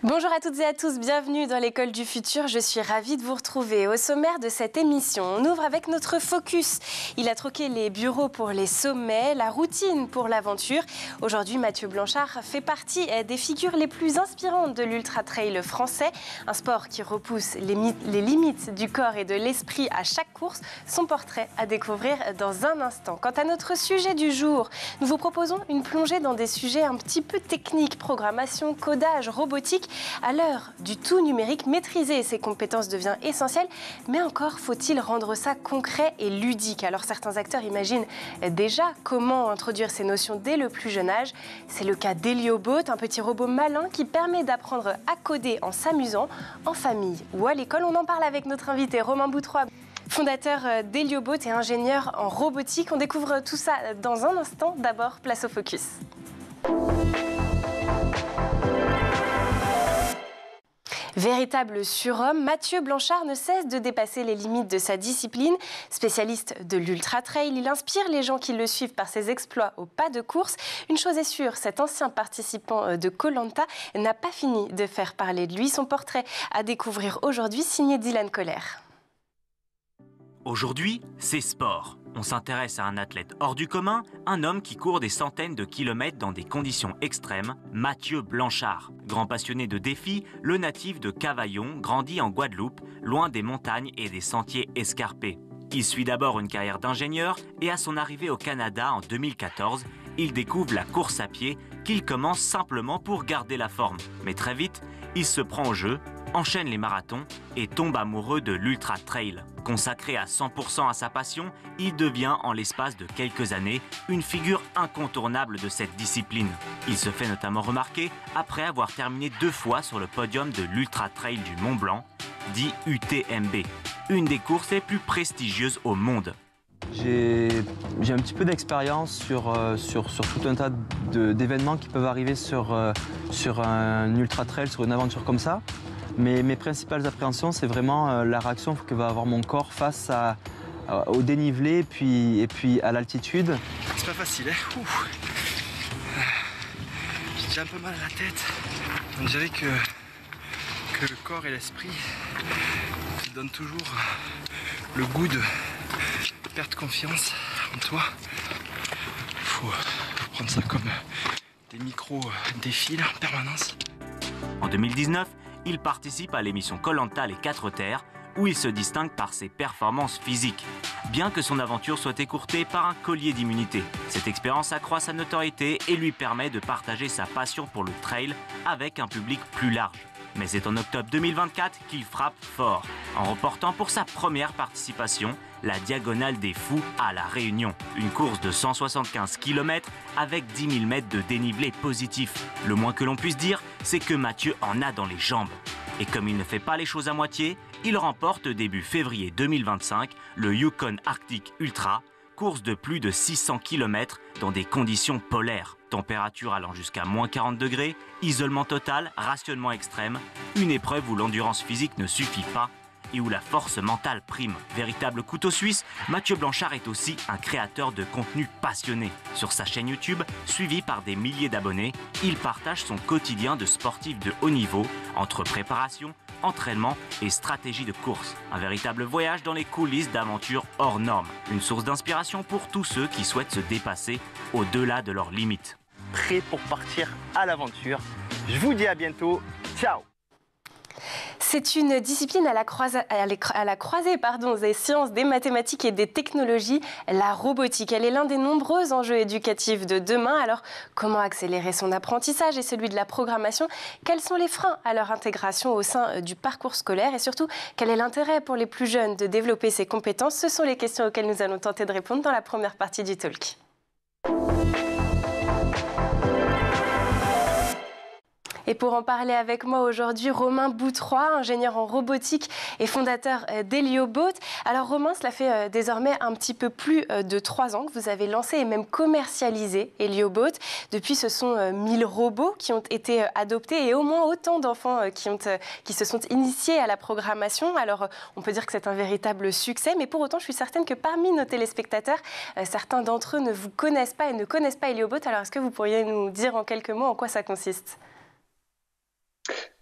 Bonjour à toutes et à tous, bienvenue dans l'école du futur. Je suis ravie de vous retrouver. Au sommaire de cette émission, on ouvre avec notre focus. Il a troqué les bureaux pour les sommets, la routine pour l'aventure. Aujourd'hui, Mathieu Blanchard fait partie des figures les plus inspirantes de l'ultra-trail français. Un sport qui repousse les limites du corps et de l'esprit à chaque course. Son portrait à découvrir dans un instant. Quant à notre sujet du jour, nous vous proposons une plongée dans des sujets un petit peu techniques, programmation, codage, robotique. À l'heure du tout numérique, maîtriser ces compétences devient essentiel, mais encore faut-il rendre ça concret et ludique. Alors certains acteurs imaginent déjà comment introduire ces notions dès le plus jeune âge. C'est le cas d'HelioBot, un petit robot malin qui permet d'apprendre à coder en s'amusant, en famille ou à l'école. On en parle avec notre invité Romain Boutroy, fondateur d'HelioBot et ingénieur en robotique. On découvre tout ça dans un instant. D'abord, place au focus. Véritable surhomme, Mathieu Blanchard ne cesse de dépasser les limites de sa discipline. Spécialiste de l'ultra-trail, il inspire les gens qui le suivent par ses exploits au pas de course. Une chose est sûre, cet ancien participant de Koh-Lanta n'a pas fini de faire parler de lui. Son portrait à découvrir aujourd'hui, signé Dylan Coller. Aujourd'hui, c'est sport. On s'intéresse à un athlète hors du commun, un homme qui court des centaines de kilomètres dans des conditions extrêmes, Mathieu Blanchard. Grand passionné de défis, le natif de Cavaillon grandit en Guadeloupe, loin des montagnes et des sentiers escarpés. Il suit d'abord une carrière d'ingénieur et à son arrivée au Canada en 2014, il découvre la course à pied qu'il commence simplement pour garder la forme. Mais très vite, il se prend au jeu, enchaîne les marathons et tombe amoureux de l'ultra-trail. Consacré à 100% à sa passion, il devient en l'espace de quelques années une figure incontournable de cette discipline. Il se fait notamment remarquer après avoir terminé 2 fois sur le podium de l'ultra-trail du Mont Blanc, dit UTMB, une des courses les plus prestigieuses au monde. J'ai un petit peu d'expérience sur tout un tas d'événements qui peuvent arriver sur un ultra-trail, sur une aventure comme ça. Mais mes principales appréhensions, c'est vraiment la réaction que va avoir mon corps face au dénivelé et puis à l'altitude. C'est pas facile, hein. J'ai déjà un peu mal à la tête. On dirait que le corps et l'esprit te donnent toujours le goût de perdre confiance en toi. Faut prendre ça comme des micro-défis en permanence. En 2019, il participe à l'émission Koh-Lanta les 4 terres, où il se distingue par ses performances physiques, bien que son aventure soit écourtée par un collier d'immunité. Cette expérience accroît sa notoriété et lui permet de partager sa passion pour le trail avec un public plus large. Mais c'est en octobre 2024 qu'il frappe fort, en remportant pour sa première participation la Diagonale des Fous à La Réunion. Une course de 175 km avec 10 000 mètres de dénivelé positif. Le moins que l'on puisse dire, c'est que Mathieu en a dans les jambes. Et comme il ne fait pas les choses à moitié, il remporte début février 2025 le Yukon Arctic Ultra, course de plus de 600 km dans des conditions polaires. Température allant jusqu'à moins 40 degrés, isolement total, rationnement extrême, une épreuve où l'endurance physique ne suffit pas et où la force mentale prime. Véritable couteau suisse, Mathieu Blanchard est aussi un créateur de contenu passionné. Sur sa chaîne YouTube, suivi par des milliers d'abonnés, il partage son quotidien de sportif de haut niveau entre préparation, entraînement et stratégie de course. Un véritable voyage dans les coulisses d'aventures hors normes. Une source d'inspiration pour tous ceux qui souhaitent se dépasser au-delà de leurs limites. Prêt pour partir à l'aventure. Je vous dis à bientôt. Ciao! C'est une discipline à la croisée des sciences, des mathématiques et des technologies, la robotique. Elle est l'un des nombreux enjeux éducatifs de demain. Alors, comment accélérer son apprentissage et celui de la programmation? Quels sont les freins à leur intégration au sein du parcours scolaire? Et surtout, quel est l'intérêt pour les plus jeunes de développer ces compétences? Ce sont les questions auxquelles nous allons tenter de répondre dans la première partie du talk. Et pour en parler avec moi aujourd'hui, Romain Boutroy, ingénieur en robotique et fondateur d'Heliobot. Alors Romain, cela fait désormais un petit peu plus de 3 ans que vous avez lancé et même commercialisé Heliobot. Depuis, ce sont 1000 robots qui ont été adoptés et au moins autant d'enfants qui se sont initiés à la programmation. Alors on peut dire que c'est un véritable succès, mais pour autant, je suis certaine que parmi nos téléspectateurs, certains d'entre eux ne vous connaissent pas et ne connaissent pas Heliobot. Alors est-ce que vous pourriez nous dire en quelques mots en quoi ça consiste ?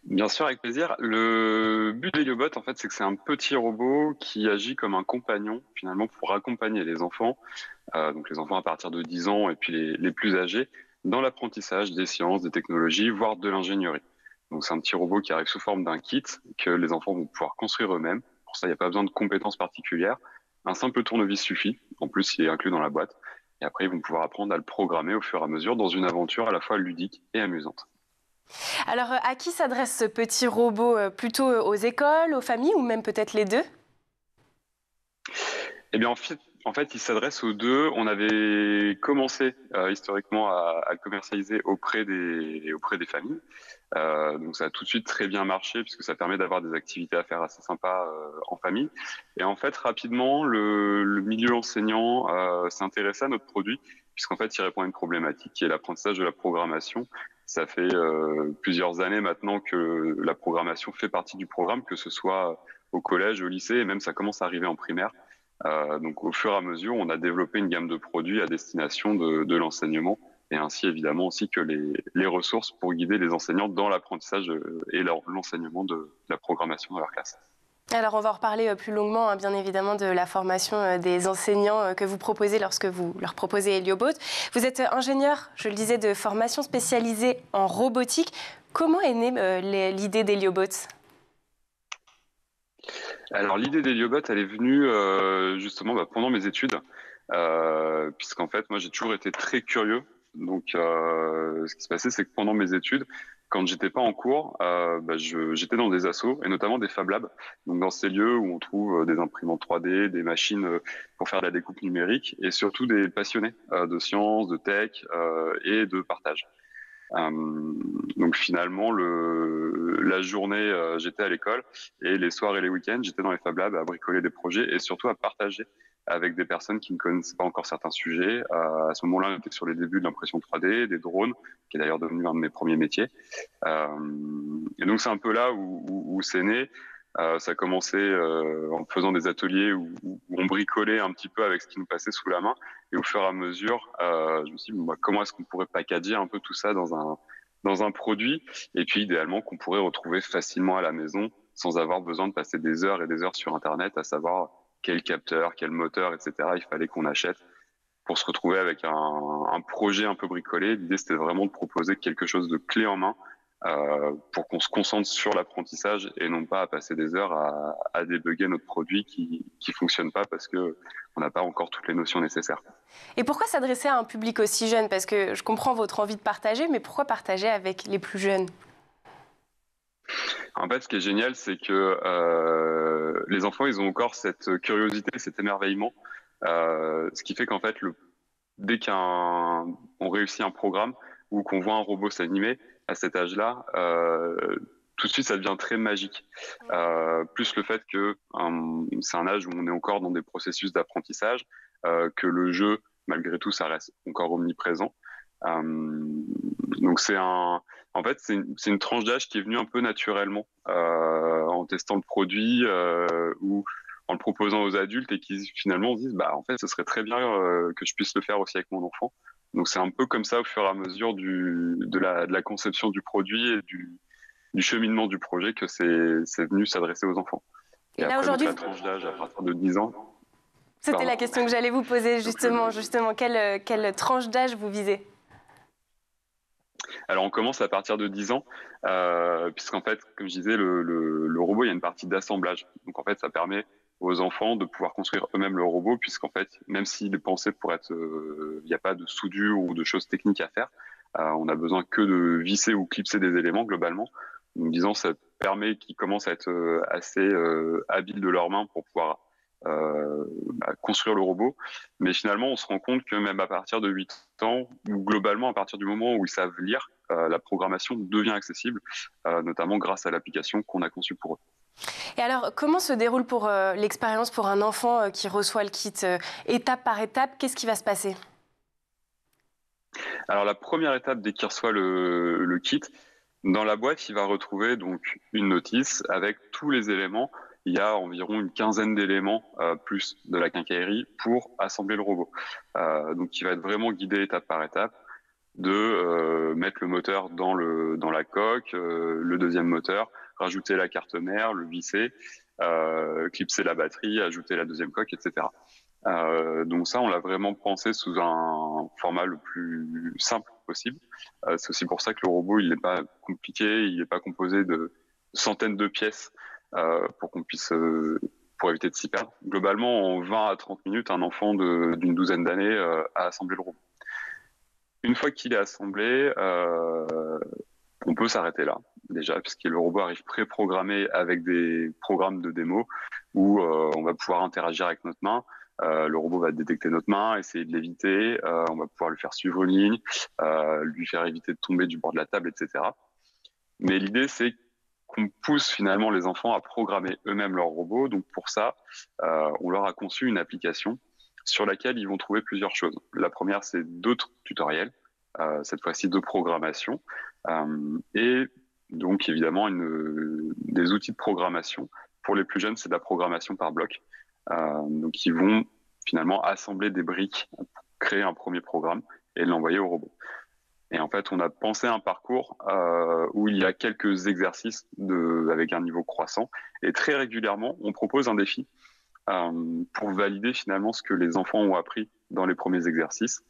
Bien sûr, avec plaisir. Le but d'Heliobot, en fait, c'est que c'est un petit robot qui agit comme un compagnon, finalement, pour accompagner les enfants, donc les enfants à partir de 10 ans et puis les plus âgés, dans l'apprentissage des sciences, des technologies, voire de l'ingénierie. Donc c'est un petit robot qui arrive sous forme d'un kit que les enfants vont pouvoir construire eux-mêmes. Pour ça, il n'y a pas besoin de compétences particulières. Un simple tournevis suffit. En plus, il est inclus dans la boîte. Et après, ils vont pouvoir apprendre à le programmer au fur et à mesure dans une aventure à la fois ludique et amusante. Alors, à qui s'adresse ce petit robot ? Plutôt aux écoles, aux familles ou même peut-être les deux ? Eh bien, en fait, il s'adresse aux deux. On avait commencé historiquement à le commercialiser auprès des familles. Donc, ça a tout de suite très bien marché puisque ça permet d'avoir des activités à faire assez sympas en famille. Et en fait, rapidement, le milieu enseignant s'est intéressé à notre produit puisqu'en fait, il répond à une problématique qui est l'apprentissage de la programmation. Ça fait plusieurs années maintenant que la programmation fait partie du programme, que ce soit au collège, au lycée, et même ça commence à arriver en primaire. Donc au fur et à mesure, on a développé une gamme de produits à destination de l'enseignement, et ainsi évidemment aussi que les ressources pour guider les enseignants dans l'apprentissage et l'enseignement de la programmation dans leur classe. Alors on va en reparler plus longuement, bien évidemment, de la formation des enseignants que vous proposez lorsque vous leur proposez Heliobot. Vous êtes ingénieur, je le disais, de formation spécialisée en robotique. Comment est née l'idée d'Heliobot ? Alors l'idée d'Heliobot, elle est venue justement pendant mes études, puisqu'en fait moi j'ai toujours été très curieux. Donc ce qui se passait, c'est que pendant mes études, quand j'étais pas en cours, j'étais dans des assos et notamment des Fab Labs, donc dans ces lieux où on trouve des imprimantes 3D, des machines pour faire de la découpe numérique et surtout des passionnés de sciences, de tech et de partage. Donc finalement, la journée, j'étais à l'école et les soirs et les week-ends, j'étais dans les Fab Labs à bricoler des projets et surtout à partager avec des personnes qui ne connaissaient pas encore certains sujets. À ce moment-là, on était sur les débuts de l'impression 3D, des drones, qui est d'ailleurs devenu un de mes premiers métiers. Et donc c'est un peu là où c'est né. Ça a commencé en faisant des ateliers où on bricolait un petit peu avec ce qui nous passait sous la main. Et au fur et à mesure, je me suis dit, comment est-ce qu'on pourrait packager un peu tout ça dans un produit, et puis idéalement qu'on pourrait retrouver facilement à la maison sans avoir besoin de passer des heures et des heures sur Internet à savoir quel capteur, quel moteur, etc. il fallait qu'on achète pour se retrouver avec un projet un peu bricolé. L'idée, c'était vraiment de proposer quelque chose de clé en main pour qu'on se concentre sur l'apprentissage et non pas à passer des heures à débugger notre produit qui fonctionne pas parce que on n'a pas encore toutes les notions nécessaires. Et pourquoi s'adresser à un public aussi jeune ? Parce que je comprends votre envie de partager, mais pourquoi partager avec les plus jeunes ? En fait, ce qui est génial, c'est que les enfants, ils ont encore cette curiosité, cet émerveillement, ce qui fait qu'en fait, dès qu'on réussit un programme ou qu'on voit un robot s'animer à cet âge-là, tout de suite, ça devient très magique. Plus le fait que c'est un âge où on est encore dans des processus d'apprentissage, que le jeu, malgré tout, ça reste encore omniprésent. Donc en fait, c'est une tranche d'âge qui est venue un peu naturellement en testant le produit ou en le proposant aux adultes et qui finalement se disent en fait ce serait très bien que je puisse le faire aussi avec mon enfant. Donc c'est un peu comme ça au fur et à mesure de la conception du produit et du cheminement du projet que c'est venu s'adresser aux enfants. Et là après, aujourd'hui, la tranche d'âge à partir de 10 ans. C'était la question que j'allais vous poser justement. Quelle tranche d'âge vous visez ? Alors on commence à partir de 10 ans, puisqu'en fait, comme je disais, le robot, il y a une partie d'assemblage. Donc en fait, ça permet aux enfants de pouvoir construire eux-mêmes le robot, puisqu'en fait, même s'il est pensé pour être, il n'y a pas de soudure ou de choses techniques à faire, on a besoin que de visser ou clipser des éléments globalement. Donc disons, ça permet qu'ils commencent à être assez habiles de leurs mains pour pouvoir construire le robot. Mais finalement, on se rend compte que même à partir de 8 ans, ou globalement à partir du moment où ils savent lire, la programmation devient accessible, notamment grâce à l'application qu'on a conçue pour eux. Et alors, comment se déroule pour l'expérience pour un enfant qui reçoit le kit étape par étape? Qu'est-ce qui va se passer? Alors la première étape, dès qu'il reçoit le kit, dans la boîte, il va retrouver donc une notice avec tous les éléments. Il y a environ une quinzaine d'éléments, plus de la quincaillerie, pour assembler le robot. Donc il va être vraiment guidé étape par étape de mettre le moteur dans la coque, le deuxième moteur, rajouter la carte mère, le visser, clipser la batterie, ajouter la deuxième coque, etc. Donc ça, on l'a vraiment pensé sous un format le plus simple possible. C'est aussi pour ça que le robot, il n'est pas compliqué, il n'est pas composé de centaines de pièces pour éviter de s'y perdre. Globalement, en 20 à 30 minutes, un enfant d'une douzaine d'années a assemblé le robot. Une fois qu'il est assemblé, on peut s'arrêter là, déjà, puisque le robot arrive préprogrammé avec des programmes de démo où on va pouvoir interagir avec notre main. Le robot va détecter notre main, essayer de l'éviter, on va pouvoir lui faire suivre une ligne, lui faire éviter de tomber du bord de la table, etc. Mais l'idée, c'est qu'on pousse finalement les enfants à programmer eux-mêmes leur robot. Donc pour ça, on leur a conçu une application sur laquelle ils vont trouver plusieurs choses. La première, c'est d'autres tutoriels, cette fois-ci de programmation, et donc évidemment des outils de programmation. Pour les plus jeunes, c'est de la programmation par bloc. Donc ils vont finalement assembler des briques pour créer un premier programme et l'envoyer au robot. Et en fait, on a pensé un parcours où il y a quelques exercices avec un niveau croissant. Et très régulièrement, on propose un défi pour valider finalement ce que les enfants ont appris dans les premiers exercices.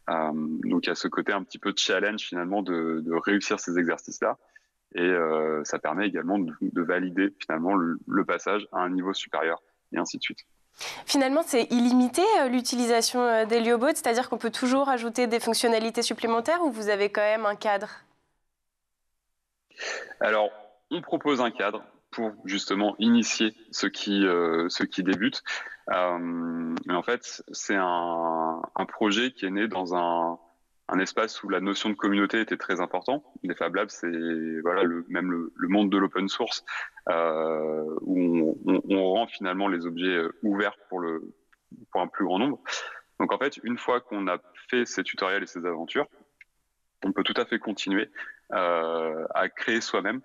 Donc, il y a ce côté un petit peu de challenge finalement de réussir ces exercices-là. Et ça permet également de valider finalement le passage à un niveau supérieur et ainsi de suite. Finalement, c'est illimité l'utilisation d'Heliobot, c'est-à-dire qu'on peut toujours ajouter des fonctionnalités supplémentaires ou vous avez quand même un cadre? Alors, on propose un cadre pour justement initier ceux qui débutent. Mais en fait, c'est un projet qui est né dans un espace où la notion de communauté était très importante. Les Fab Labs, c'est même le monde de l'open source, où on rend finalement les objets ouverts pour un plus grand nombre. Donc en fait, une fois qu'on a fait ces tutoriels et ces aventures, on peut tout à fait continuer à créer soi-même.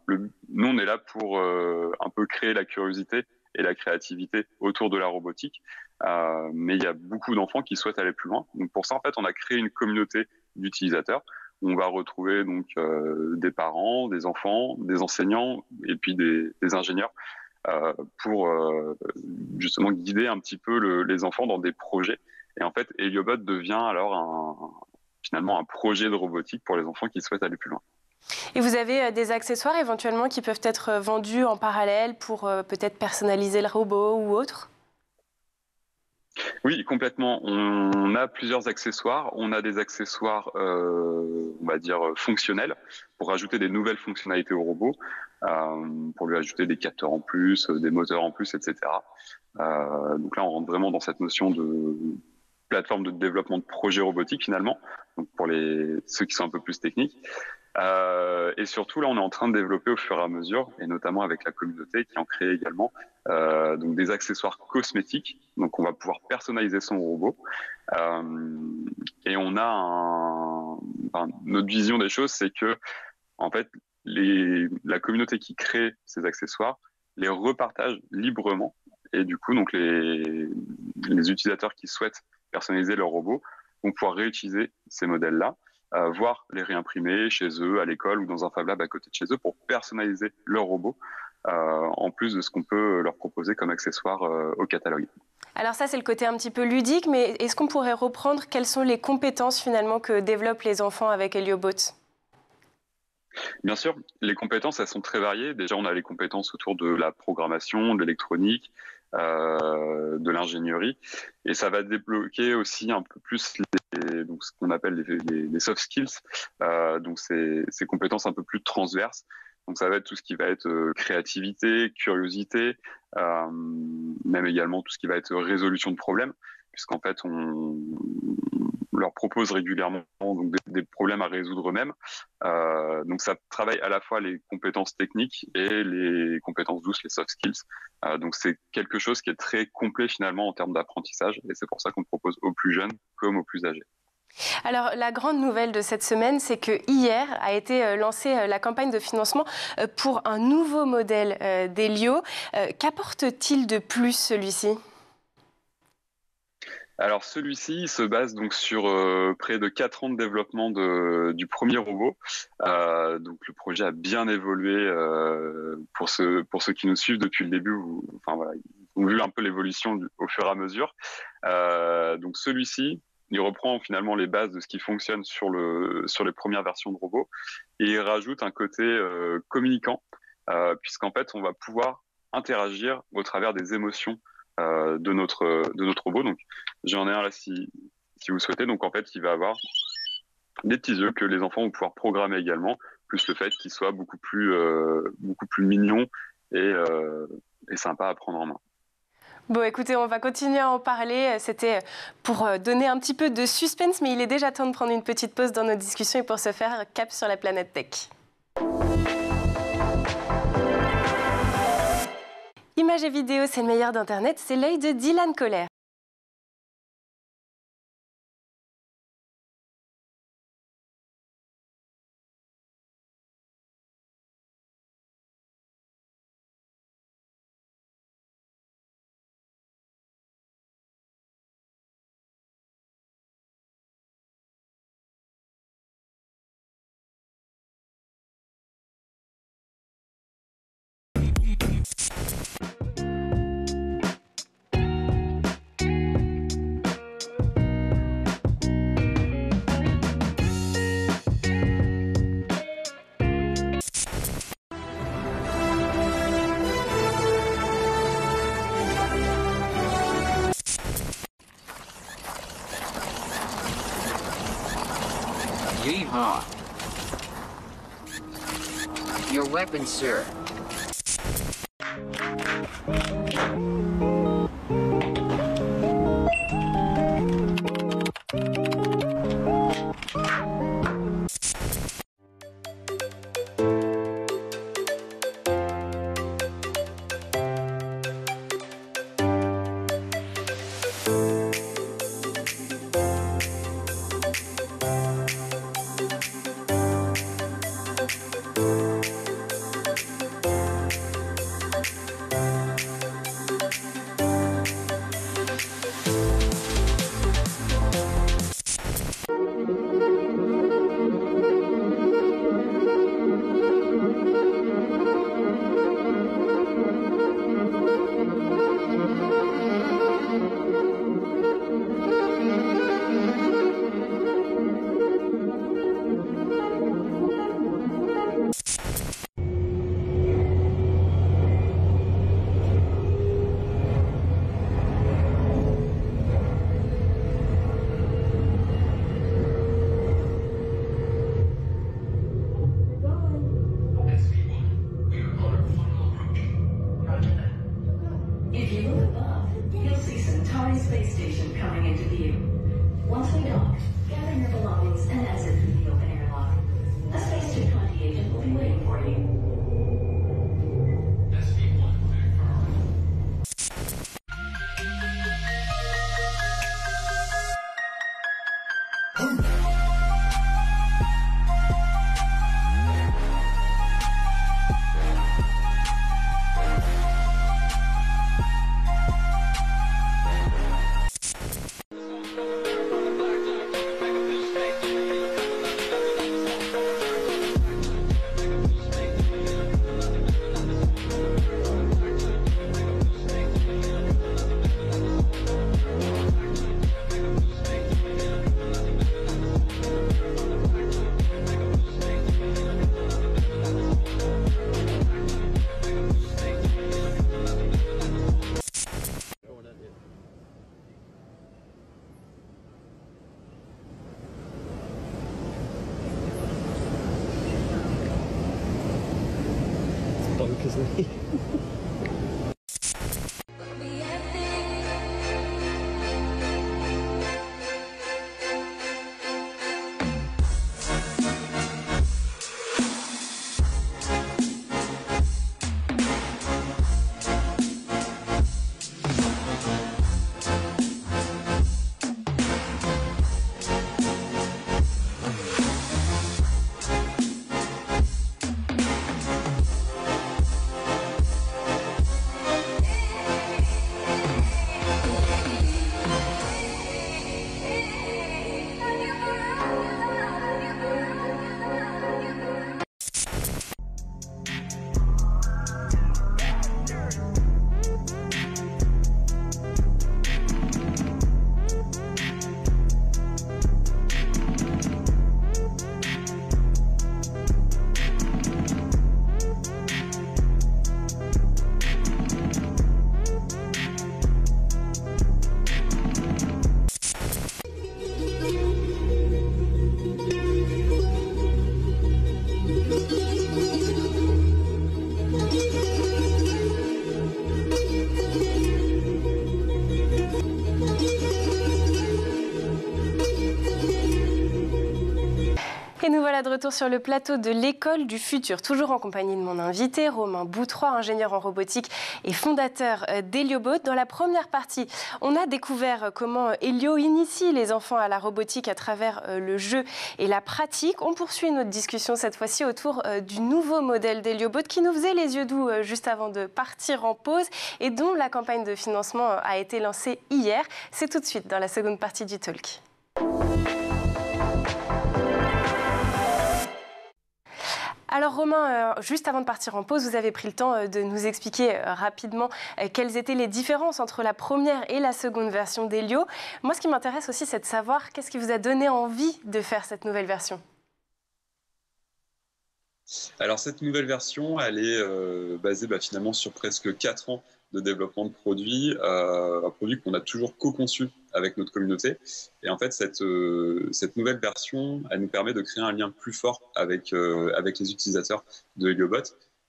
Nous, on est là pour un peu créer la curiosité et la créativité autour de la robotique. Mais il y a beaucoup d'enfants qui souhaitent aller plus loin. Donc pour ça, en fait, on a créé une communauté d'utilisateurs où on va retrouver donc des parents, des enfants, des enseignants et puis des ingénieurs pour justement guider un petit peu les enfants dans des projets. Et en fait, Heliobot devient alors finalement un projet de robotique pour les enfants qui souhaitent aller plus loin. Et vous avez des accessoires éventuellement qui peuvent être vendus en parallèle pour peut-être personnaliser le robot ou autre? Oui, complètement. On a plusieurs accessoires. On a des accessoires, on va dire, fonctionnels pour ajouter des nouvelles fonctionnalités au robot, pour lui ajouter des capteurs en plus, des moteurs en plus, etc. Donc là, on rentre vraiment dans cette notion de plateforme de développement de projets robotiques finalement, donc pour ceux qui sont un peu plus techniques. Et surtout, là, on est en train de développer au fur et à mesure, et notamment avec la communauté qui en crée également, donc des accessoires cosmétiques. Donc, on va pouvoir personnaliser son robot. Et on a notre vision des choses, c'est que, en fait, la communauté qui crée ces accessoires les repartage librement. Et du coup, donc les utilisateurs qui souhaitent personnaliser leur robot vont pouvoir réutiliser ces modèles-là, voire les réimprimer chez eux, à l'école ou dans un Fab Lab à côté de chez eux pour personnaliser leur robot, en plus de ce qu'on peut leur proposer comme accessoire au catalogue. Alors ça, c'est le côté un petit peu ludique, mais est-ce qu'on pourrait reprendre quelles sont les compétences finalement que développent les enfants avec Heliobot? Bien sûr, les compétences, elles sont très variées. Déjà, on a les compétences autour de la programmation, de l'électronique, de l'ingénierie. Et ça va débloquer aussi un peu plus donc ce qu'on appelle les soft skills, donc ces compétences un peu plus transverses. Donc ça va être tout ce qui va être créativité, curiosité, même également tout ce qui va être résolution de problèmes, puisqu'en fait leur propose régulièrement donc des problèmes à résoudre eux-mêmes. Donc ça travaille à la fois les compétences techniques et les compétences douces, les soft skills. Donc c'est quelque chose qui est très complet finalement en termes d'apprentissage, et c'est pour ça qu'on propose aux plus jeunes comme aux plus âgés. Alors, la grande nouvelle de cette semaine, c'est que hier a été lancée la campagne de financement pour un nouveau modèle d'Elio. Qu'apporte-t-il de plus, celui-ci ? Alors celui-ci se base donc sur près de 4 ans de développement du premier robot. Donc le projet a bien évolué pour ceux qui nous suivent depuis le début. Enfin voilà, ils ont vu un peu l'évolution au fur et à mesure. Donc celui-ci, il reprend finalement les bases de ce qui fonctionne sur les premières versions de robots, et il rajoute un côté communicant, puisqu'en fait on va pouvoir interagir au travers des émotions de notre robot. Donc j'en ai un là si vous souhaitez. Donc en fait il va avoir des petits yeux que les enfants vont pouvoir programmer également, plus le fait qu'il soit beaucoup plus mignon et sympa à prendre en main. Bon, écoutez, on va continuer à en parler. C'était pour donner un petit peu de suspense, mais il est déjà temps de prendre une petite pause dans nos discussions, et pour ce faire, cap sur la planète tech. Images et vidéos, c'est le meilleur d'Internet, c'est l'œil de Dylan Kohler. Yeehaw. Your weapon, sir. Isn't he? Et nous voilà de retour sur le plateau de l'école du futur, toujours en compagnie de mon invité, Romain Boutroy, ingénieur en robotique et fondateur d'Heliobot. Dans la première partie, on a découvert comment Helio initie les enfants à la robotique à travers le jeu et la pratique. On poursuit notre discussion cette fois-ci autour du nouveau modèle d'Heliobot qui nous faisait les yeux doux juste avant de partir en pause et dont la campagne de financement a été lancée hier. C'est tout de suite dans la seconde partie du talk. Alors Romain, juste avant de partir en pause, vous avez pris le temps de nous expliquer rapidement quelles étaient les différences entre la première et la seconde version d'Helio. Moi, ce qui m'intéresse aussi, c'est de savoir qu'est-ce qui vous a donné envie de faire cette nouvelle version. Alors cette nouvelle version, elle est basée finalement sur presque 4 ans de développement de produits, un produit qu'on a toujours co-conçu avec notre communauté. Et en fait, cette nouvelle version, elle nous permet de créer un lien plus fort avec les utilisateurs de Heliobot.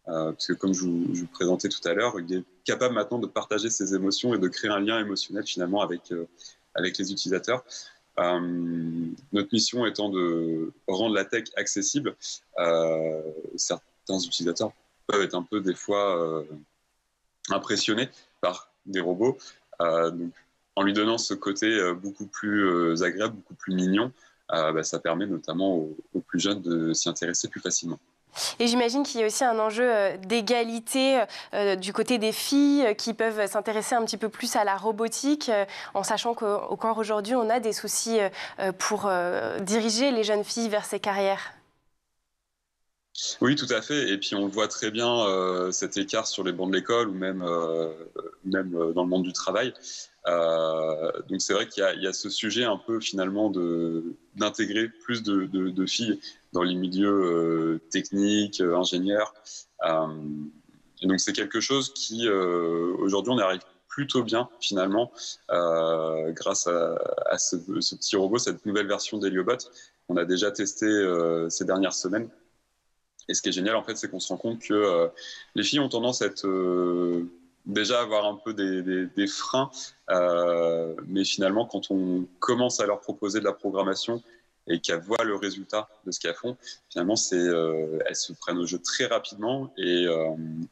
Parce que comme je vous présentais tout à l'heure, il est capable maintenant de partager ses émotions et de créer un lien émotionnel finalement avec les utilisateurs. Notre mission étant de rendre la tech accessible, certains utilisateurs peuvent être un peu des fois impressionnés par des robots. Donc, en lui donnant ce côté beaucoup plus agréable, beaucoup plus mignon, ça permet notamment aux plus jeunes de s'y intéresser plus facilement. Et j'imagine qu'il y a aussi un enjeu d'égalité du côté des filles qui peuvent s'intéresser un petit peu plus à la robotique, en sachant qu'encore aujourd'hui, on a des soucis pour diriger les jeunes filles vers ces carrières. Oui, tout à fait. Et puis on voit très bien cet écart sur les bancs de l'école ou même dans le monde du travail. Donc c'est vrai qu'il y a ce sujet un peu finalement d'intégrer plus de filles dans les milieux techniques, ingénieurs. Et donc c'est quelque chose qui aujourd'hui on arrive plutôt bien finalement grâce à ce petit robot, cette nouvelle version d'Heliobot qu'on a déjà testé ces dernières semaines. Et ce qui est génial, en fait, c'est qu'on se rend compte que les filles ont tendance à être déjà avoir un peu des freins, mais finalement, quand on commence à leur proposer de la programmation et qu'elles voient le résultat de ce qu'elles font, finalement, elles se prennent au jeu très rapidement et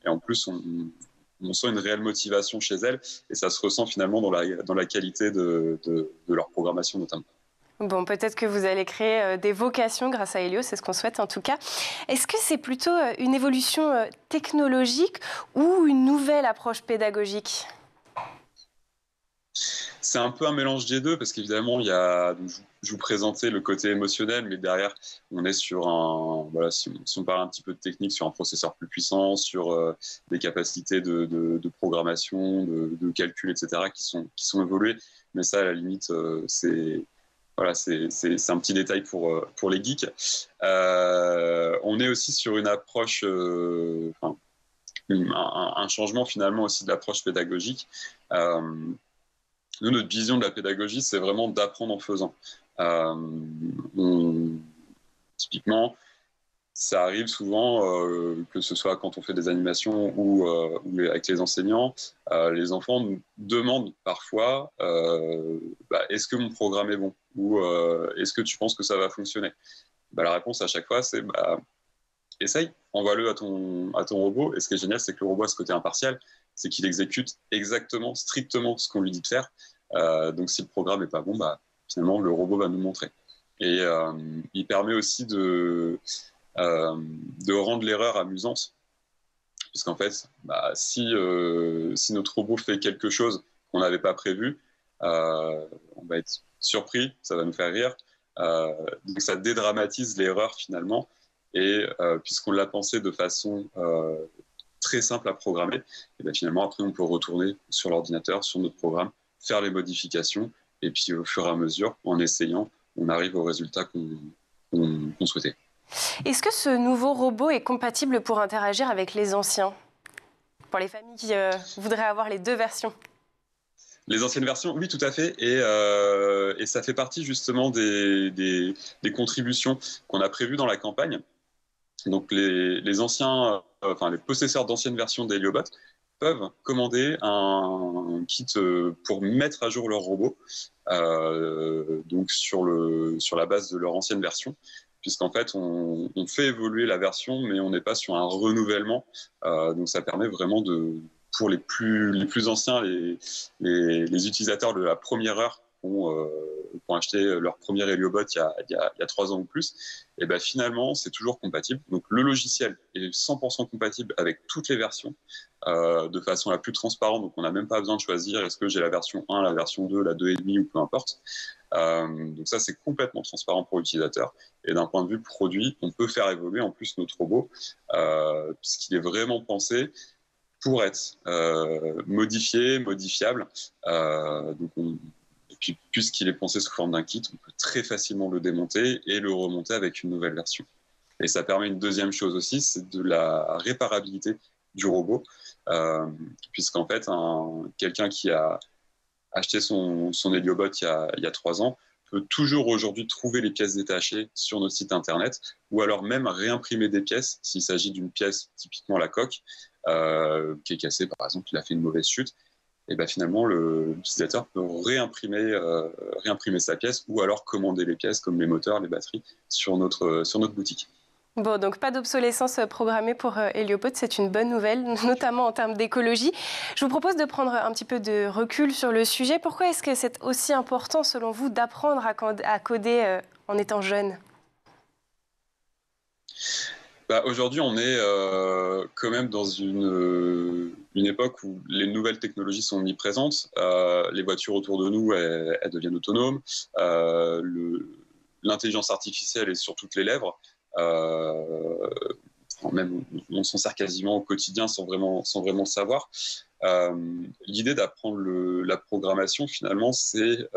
en plus, on sent une réelle motivation chez elles et ça se ressent finalement dans la qualité de leur programmation notamment. Bon, peut-être que vous allez créer des vocations grâce à Helio, c'est ce qu'on souhaite en tout cas. Est-ce que c'est plutôt une évolution technologique ou une nouvelle approche pédagogique ? C'est un peu un mélange des deux parce qu'évidemment, je vous présentais le côté émotionnel, mais derrière, on est sur si on parle un petit peu de technique, sur un processeur plus puissant, sur des capacités de programmation, de calcul, etc., qui sont évoluées. Mais ça, à la limite, c'est un petit détail pour les geeks. On est aussi sur une approche, un changement finalement aussi de l'approche pédagogique. Nous, notre vision de la pédagogie, c'est vraiment d'apprendre en faisant. Typiquement, ça arrive souvent, que ce soit quand on fait des animations ou avec les enseignants, les enfants nous demandent parfois est-ce que mon programme est bon ou est-ce que tu penses que ça va fonctionner ? La réponse à chaque fois, c'est essaye, envoie-le à ton robot. Et ce qui est génial, c'est que le robot a ce côté impartial, c'est qu'il exécute exactement, strictement ce qu'on lui dit de faire. Donc si le programme n'est pas bon, finalement, le robot va nous montrer. Et il permet aussi de rendre l'erreur amusante, puisqu'en fait, si notre robot fait quelque chose qu'on n'avait pas prévu, on va être surpris, ça va nous faire rire, donc ça dédramatise l'erreur finalement, et puisqu'on l'a pensé de façon très simple à programmer, et finalement après on peut retourner sur l'ordinateur, sur notre programme, faire les modifications, et puis au fur et à mesure, en essayant, on arrive au résultat qu'on souhaitait. Est-ce que ce nouveau robot est compatible pour interagir avec les anciens ? Pour les familles qui voudraient avoir les deux versions ? Les anciennes versions, oui, tout à fait. Et ça fait partie justement des contributions qu'on a prévues dans la campagne. Donc les possesseurs d'anciennes versions d'Heliobot peuvent commander un kit pour mettre à jour leur robot, donc sur la base de leur ancienne version. puisqu'en fait, on fait évoluer la version, mais on n'est pas sur un renouvellement. Donc, ça permet vraiment pour les plus anciens, les utilisateurs de la première heure qui ont acheté leur premier Heliobot il y a 3 ans ou plus, et ben finalement, c'est toujours compatible. Donc, le logiciel est 100% compatible avec toutes les versions de façon la plus transparente. Donc, on n'a même pas besoin de choisir est-ce que j'ai la version 1, la version 2, la 2,5 ou peu importe. Donc, ça, c'est complètement transparent pour l'utilisateur. Et d'un point de vue produit, on peut faire évoluer en plus notre robot, puisqu'il est vraiment pensé pour être modifié, modifiable. Et puis, puisqu'il est pensé sous forme d'un kit, on peut très facilement le démonter et le remonter avec une nouvelle version. Et ça permet une deuxième chose aussi, c'est de la réparabilité du robot, puisqu'en fait, quelqu'un qui a acheté son Heliobot il y a 3 ans peut toujours aujourd'hui trouver les pièces détachées sur notre site internet, ou alors même réimprimer des pièces s'il s'agit d'une pièce, typiquement la coque, qui est cassée par exemple, il a fait une mauvaise chute. Et ben finalement, l'utilisateur peut réimprimer sa pièce ou alors commander les pièces comme les moteurs, les batteries sur notre boutique. Bon, donc pas d'obsolescence programmée pour Heliobot, c'est une bonne nouvelle, notamment en termes d'écologie. Je vous propose de prendre un petit peu de recul sur le sujet. Pourquoi est-ce que c'est aussi important, selon vous, d'apprendre à coder en étant jeune ? Aujourd'hui, on est quand même dans une époque où les nouvelles technologies sont omniprésentes. Les voitures autour de nous, elles deviennent autonomes. L'intelligence artificielle est sur toutes les lèvres. Même, on s'en sert quasiment au quotidien sans vraiment le savoir. L'idée d'apprendre la programmation, finalement, il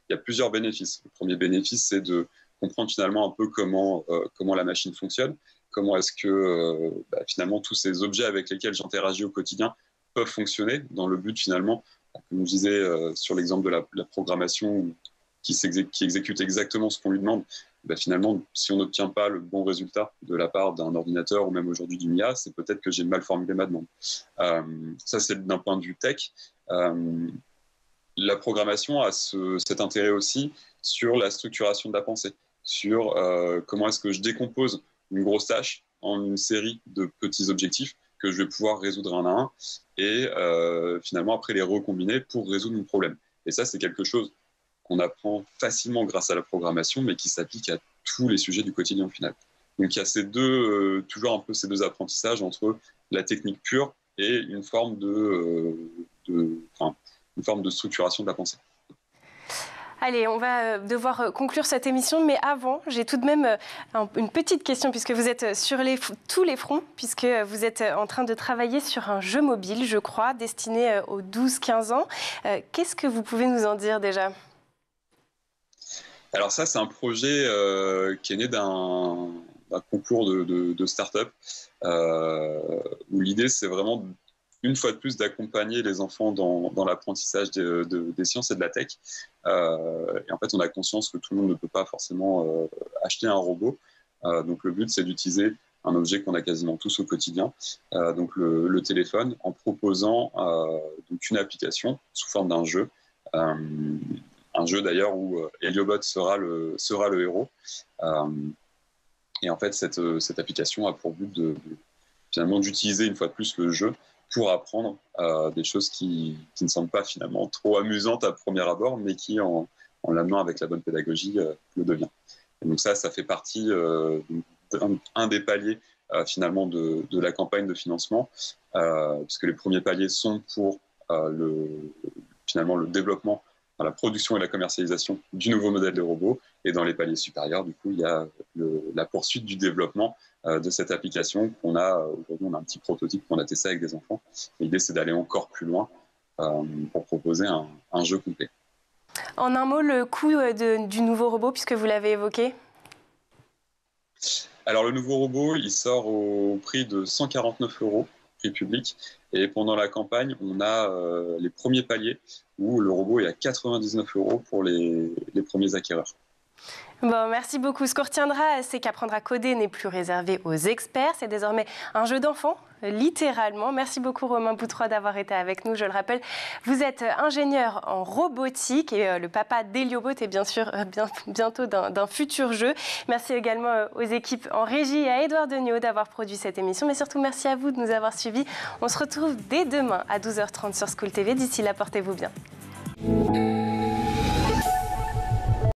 y a plusieurs bénéfices. Le premier bénéfice, c'est de comprendre finalement un peu comment la machine fonctionne, comment est-ce que finalement tous ces objets avec lesquels j'interagis au quotidien peuvent fonctionner dans le but finalement, comme je disais sur l'exemple de la programmation qui exécute exactement ce qu'on lui demande. Finalement, si on n'obtient pas le bon résultat de la part d'un ordinateur ou même aujourd'hui d'une IA, c'est peut-être que j'ai mal formulé ma demande. Ça, c'est d'un point de vue tech. La programmation a cet intérêt aussi sur la structuration de la pensée, sur comment est-ce que je décompose une grosse tâche en une série de petits objectifs que je vais pouvoir résoudre un à un et finalement après les recombiner pour résoudre mon problème. Et ça, c'est quelque chose qu'on apprend facilement grâce à la programmation, mais qui s'applique à tous les sujets du quotidien au final. Donc il y a toujours un peu ces deux apprentissages entre la technique pure et une forme une forme de structuration de la pensée. Allez, on va devoir conclure cette émission, mais avant, j'ai tout de même une petite question, puisque vous êtes sur tous les fronts, puisque vous êtes en train de travailler sur un jeu mobile, je crois, destiné aux 12-15 ans. Qu'est-ce que vous pouvez nous en dire déjà ? Alors ça, c'est un projet qui est né d'un concours de start-up, où l'idée, c'est vraiment, une fois de plus, d'accompagner les enfants dans l'apprentissage des sciences et de la tech. Et en fait, on a conscience que tout le monde ne peut pas forcément acheter un robot. Donc le but, c'est d'utiliser un objet qu'on a quasiment tous au quotidien, donc le téléphone, en proposant donc une application sous forme d'un jeu. Un jeu d'ailleurs où Heliobot sera le héros. Et en fait, cette application a pour but finalement d'utiliser une fois de plus le jeu pour apprendre des choses qui ne semblent pas finalement trop amusantes à premier abord, mais qui, en l'amenant avec la bonne pédagogie, le devient. Et donc ça fait partie d'un des paliers finalement de la campagne de financement, puisque les premiers paliers sont pour finalement le développement, la production et la commercialisation du nouveau modèle de robot. Et dans les paliers supérieurs, du coup, il y a la poursuite du développement de cette application qu'on a aujourd'hui. On a un petit prototype qu'on a testé avec des enfants. L'idée, c'est d'aller encore plus loin pour proposer un jeu complet. En un mot, le coût du nouveau robot, puisque vous l'avez évoqué ? Alors, le nouveau robot, il sort au prix de 149 €, prix public. Et pendant la campagne, on a les premiers paliers où le robot est à 99 € pour les premiers acquéreurs. Bon, merci beaucoup. Ce qu'on retiendra, c'est qu'apprendre à coder n'est plus réservé aux experts. C'est désormais un jeu d'enfant littéralement. Merci beaucoup Romain Boutroy d'avoir été avec nous. Je le rappelle, vous êtes ingénieur en robotique et le papa d'Héliobot est bien sûr bientôt d'un futur jeu. Merci également aux équipes en régie et à Édouard Degnaud d'avoir produit cette émission. Mais surtout, merci à vous de nous avoir suivis. On se retrouve dès demain à 12h30 sur School TV. D'ici là, portez-vous bien.